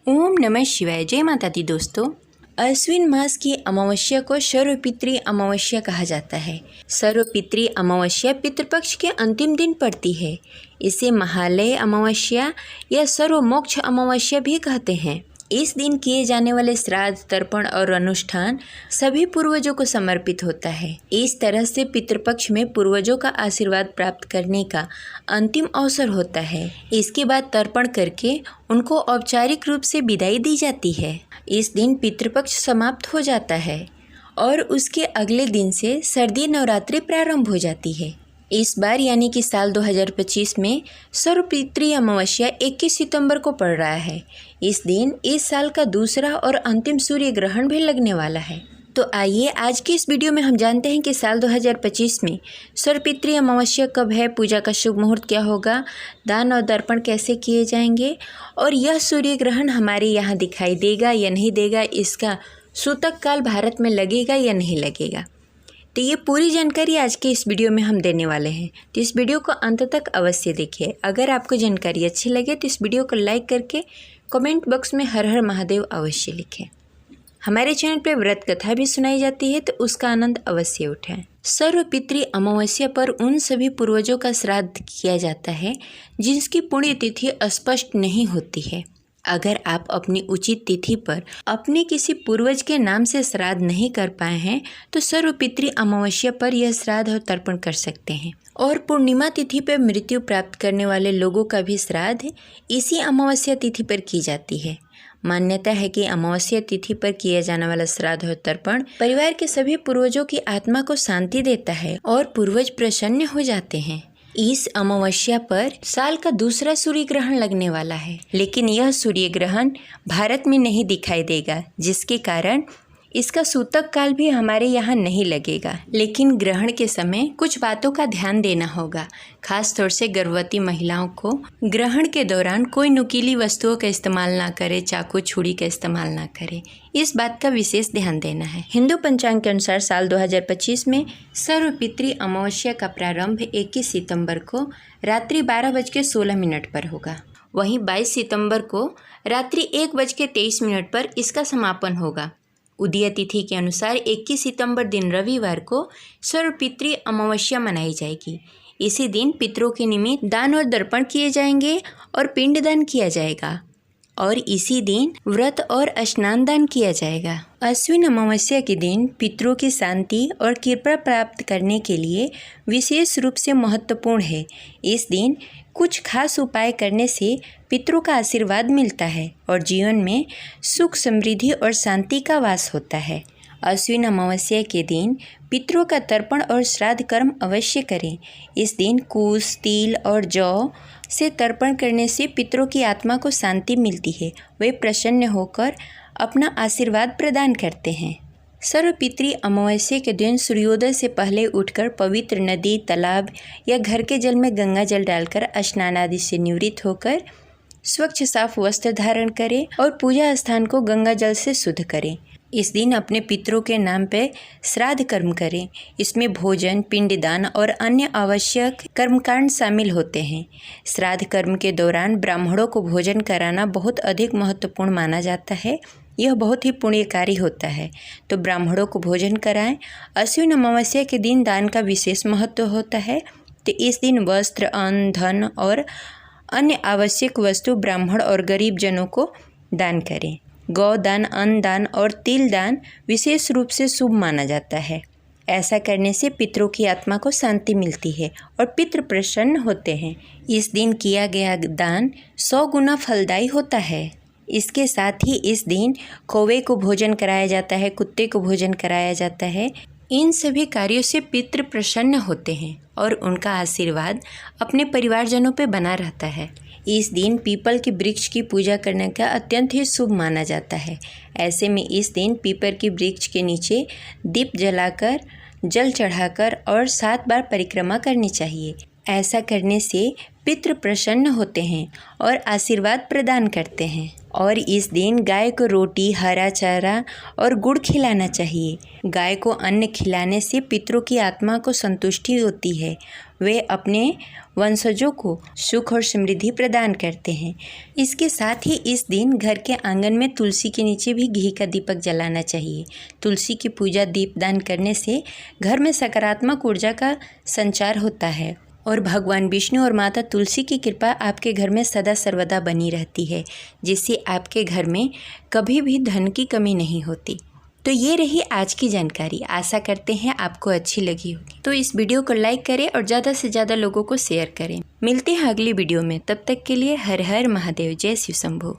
ओम नमः शिवाय। जय माता दी दोस्तों। अश्विन मास की अमावस्या को सर्वपितृ अमावस्या कहा जाता है। सर्वपितृ अमावस्या पितृपक्ष के अंतिम दिन पड़ती है। इसे महालय अमावस्या या सर्वमोक्ष अमावस्या भी कहते हैं। इस दिन किए जाने वाले श्राद्ध, तर्पण और अनुष्ठान सभी पूर्वजों को समर्पित होता है। इस तरह से पितृपक्ष में पूर्वजों का आशीर्वाद प्राप्त करने का अंतिम अवसर होता है। इसके बाद तर्पण करके उनको औपचारिक रूप से विदाई दी जाती है। इस दिन पितृपक्ष समाप्त हो जाता है और उसके अगले दिन से शारदीय नवरात्रि प्रारंभ हो जाती है। इस बार यानी कि साल 2025 में सर्वपितृ अमावस्या 21 सितंबर को पड़ रहा है। इस दिन इस साल का दूसरा और अंतिम सूर्य ग्रहण भी लगने वाला है। तो आइए आज की इस वीडियो में हम जानते हैं कि साल 2025 में सर्वपितृ अमावस्या कब है, पूजा का शुभ मुहूर्त क्या होगा, दान और दर्पण कैसे किए जाएंगे और यह सूर्य ग्रहण हमारे यहाँ दिखाई देगा या नहीं देगा, इसका सूतक काल भारत में लगेगा या नहीं लगेगा। तो ये पूरी जानकारी आज के इस वीडियो में हम देने वाले हैं। तो इस वीडियो को अंत तक अवश्य देखिए। अगर आपको जानकारी अच्छी लगे तो इस वीडियो को लाइक करके कमेंट बॉक्स में हर हर महादेव अवश्य लिखें। हमारे चैनल पर व्रत कथा भी सुनाई जाती है, तो उसका आनंद अवश्य उठाएं। सर्वपितृ अमावस्या पर उन सभी पूर्वजों का श्राद्ध किया जाता है जिनकी पुण्यतिथि स्पष्ट नहीं होती है। अगर आप अपनी उचित तिथि पर अपने किसी पूर्वज के नाम से श्राद्ध नहीं कर पाए हैं तो सर्वपितृ अमावस्या पर यह श्राद्ध और तर्पण कर सकते हैं। और पूर्णिमा तिथि पर मृत्यु प्राप्त करने वाले लोगों का भी श्राद्ध इसी अमावस्या तिथि पर की जाती है। मान्यता है कि अमावस्या तिथि पर किया जाने वाला श्राद्ध और तर्पण परिवार के सभी पूर्वजों की आत्मा को शांति देता है और पूर्वज प्रसन्न हो जाते हैं। इस अमावस्या पर साल का दूसरा सूर्य ग्रहण लगने वाला है, लेकिन यह सूर्य ग्रहण भारत में नहीं दिखाई देगा, जिसके कारण इसका सूतक काल भी हमारे यहाँ नहीं लगेगा। लेकिन ग्रहण के समय कुछ बातों का ध्यान देना होगा। खास तौर से गर्भवती महिलाओं को ग्रहण के दौरान कोई नुकीली वस्तुओं का इस्तेमाल ना करे, चाकू छुरी का इस्तेमाल ना करे, इस बात का विशेष ध्यान देना है। हिंदू पंचांग के अनुसार साल 2025 में सर्वपितृ अमावस्या का प्रारंभ 21 सितंबर को रात्रि 12:16 पर होगा। वहीं 22 सितंबर को रात्रि 1:23 पर इसका समापन होगा। उदय तिथि के अनुसार 21 सितंबर दिन रविवार को सर्वपितृ अमावस्या मनाई जाएगी। इसी दिन पितरों के निमित्त दान और दर्पण किए जाएंगे और पिंडदान किया जाएगा और इसी दिन व्रत और स्नान दान किया जाएगा। अश्विन अमावस्या के दिन पितरों की शांति और कृपा प्राप्त करने के लिए विशेष रूप से महत्वपूर्ण है। इस दिन कुछ खास उपाय करने से पितरों का आशीर्वाद मिलता है और जीवन में सुख, समृद्धि और शांति का वास होता है। अश्विन अमावस्या के दिन पितरों का तर्पण और श्राद्ध कर्म अवश्य करें। इस दिन कुश, तिल और जौ से तर्पण करने से पितरों की आत्मा को शांति मिलती है। वे प्रसन्न होकर अपना आशीर्वाद प्रदान करते हैं। सर्वपितृ अमावस्या के दिन सूर्योदय से पहले उठकर पवित्र नदी, तालाब या घर के जल में गंगा जल डालकर स्नान आदि से निवृत्त होकर स्वच्छ साफ वस्त्र धारण करें और पूजा स्थान को गंगा जल से शुद्ध करें। इस दिन अपने पितरों के नाम पर श्राद्ध कर्म करें। इसमें भोजन, पिंडदान और अन्य आवश्यक कर्मकांड शामिल होते हैं। श्राद्ध कर्म के दौरान ब्राह्मणों को भोजन कराना बहुत अधिक महत्वपूर्ण माना जाता है। यह बहुत ही पुण्यकारी होता है, तो ब्राह्मणों को भोजन कराएं। अश्विन अमावस्या के दिन दान का विशेष महत्व होता है, तो इस दिन वस्त्र, अन्न, धन और अन्य आवश्यक वस्तु ब्राह्मण और गरीब जनों को दान करें। गौदान, अन्न दान और तिल दान विशेष रूप से शुभ माना जाता है। ऐसा करने से पितरों की आत्मा को शांति मिलती है और पितृ प्रसन्न होते हैं। इस दिन किया गया दान 100 गुना फलदायी होता है। इसके साथ ही इस दिन कौवे को भोजन कराया जाता है, कुत्ते को भोजन कराया जाता है। इन सभी कार्यों से पितृ प्रसन्न होते हैं और उनका आशीर्वाद अपने परिवारजनों पर बना रहता है। इस दिन पीपल के वृक्ष की पूजा करने का अत्यंत ही शुभ माना जाता है। ऐसे में इस दिन पीपल के वृक्ष के नीचे दीप जलाकर, जल चढ़ाकर और 7 बार परिक्रमा करनी चाहिए। ऐसा करने से पितृ प्रसन्न होते हैं और आशीर्वाद प्रदान करते हैं। और इस दिन गाय को रोटी, हरा चारा और गुड़ खिलाना चाहिए। गाय को अन्न खिलाने से पितरों की आत्मा को संतुष्टि होती है। वे अपने वंशजों को सुख और समृद्धि प्रदान करते हैं। इसके साथ ही इस दिन घर के आंगन में तुलसी के नीचे भी घी का दीपक जलाना चाहिए। तुलसी की पूजा दीपदान करने से घर में सकारात्मक ऊर्जा का संचार होता है और भगवान विष्णु और माता तुलसी की कृपा आपके घर में सदा सर्वदा बनी रहती है, जिससे आपके घर में कभी भी धन की कमी नहीं होती। तो ये रही आज की जानकारी। आशा करते हैं आपको अच्छी लगी होगी। तो इस वीडियो को लाइक करें और ज़्यादा से ज़्यादा लोगों को शेयर करें। मिलते हैं अगली वीडियो में। तब तक के लिए हर हर महादेव। जय शिव शंभो।